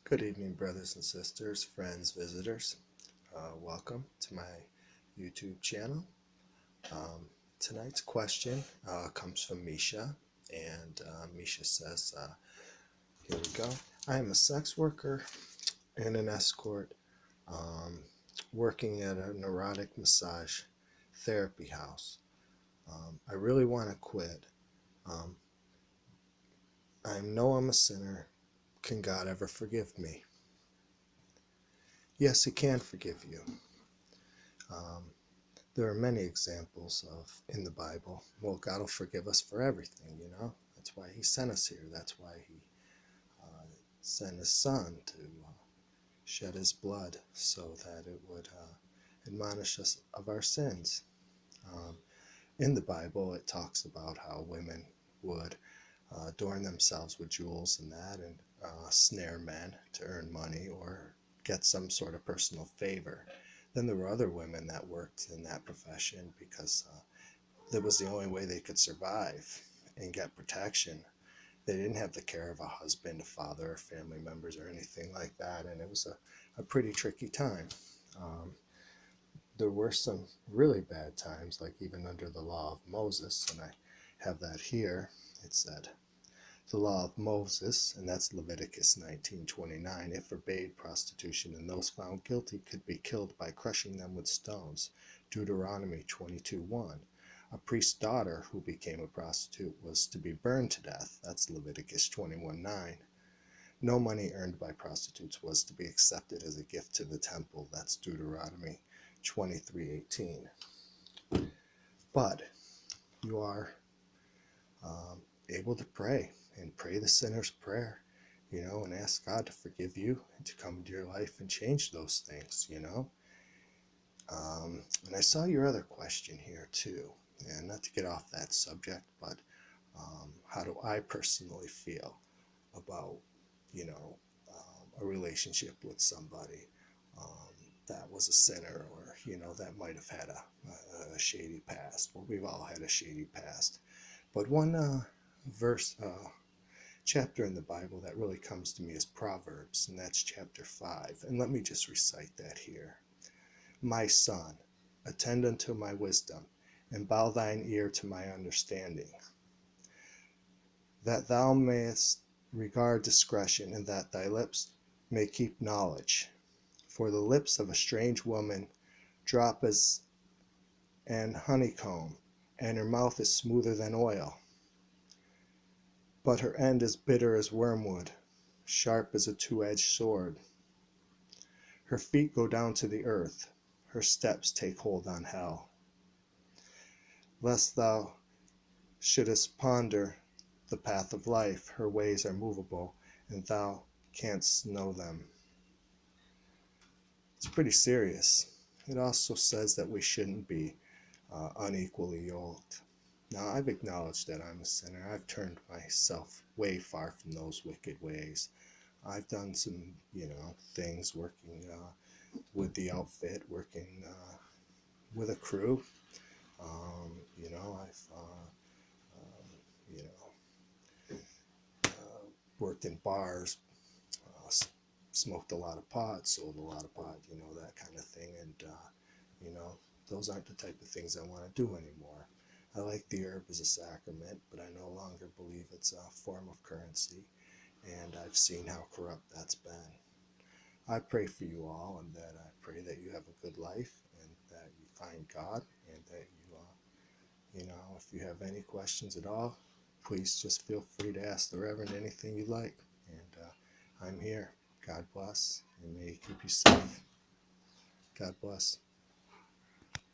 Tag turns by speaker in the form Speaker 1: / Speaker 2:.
Speaker 1: Good evening, brothers and sisters, friends, visitors. Welcome to my YouTube channel. Tonight's question comes from Misha, and Misha says, here we go. I am a sex worker and an escort working at a neurotic massage therapy house. I really want to quit. I know I'm a sinner. Can God ever forgive me? Yes, He can forgive you. There are many examples of in the Bible. Well, God will forgive us for everything, you know. That's why He sent us here. That's why He sent His Son to shed His blood so that it would admonish us of our sins. In the Bible, it talks about how women would adorn themselves with jewels and that, and snare men to earn money or get some sort of personal favor. Then there were other women that worked in that profession because that was the only way they could survive and get protection. They didn't have the care of a husband, a father, or family members or anything like that, and it was a pretty tricky time. There were some really bad times, like even under the law of Moses, and I have that here. It said, the law of Moses, and that's Leviticus 19:29, it forbade prostitution, and those found guilty could be killed by crushing them with stones. Deuteronomy 22:1. A priest's daughter who became a prostitute was to be burned to death. That's Leviticus 21:9. No money earned by prostitutes was to be accepted as a gift to the temple. That's Deuteronomy 23:18. But you are able to pray and pray the sinner's prayer, you know, and ask God to forgive you and to come into your life and change those things, you know. And I saw your other question here too, and not to get off that subject, but how do I personally feel about, you know, a relationship with somebody that was a sinner, or, you know, that might have had a shady past. Well, we've all had a shady past. But one chapter in the Bible that really comes to me is Proverbs, and that's chapter 5. And let me just recite that here. My son, attend unto my wisdom, and bow thine ear to my understanding, that thou mayest regard discretion, and that thy lips may keep knowledge. For the lips of a strange woman drop as an honeycomb, and her mouth is smoother than oil. But her end is bitter as wormwood, sharp as a two-edged sword. Her feet go down to the earth, her steps take hold on hell. Lest thou shouldest ponder the path of life, her ways are movable, and thou canst know them. It's pretty serious. It also says that we shouldn't be unequally yoked. Now, I've acknowledged that I'm a sinner. I've turned myself way far from those wicked ways. I've done some, you know, things working with the outfit, working with a crew. You know, I've, you know, worked in bars, smoked a lot of pot, sold a lot of pot, you know, that kind of thing. And, you know, those aren't the type of things I want to do anymore. I like the herb as a sacrament, but I no longer believe it's a form of currency, and I've seen how corrupt that's been. I pray for you all, and that I pray that you have a good life, and that you find God, and that you know, if you have any questions at all, please just feel free to ask the Reverend anything you like, and I'm here. God bless, and may He keep you safe. God bless.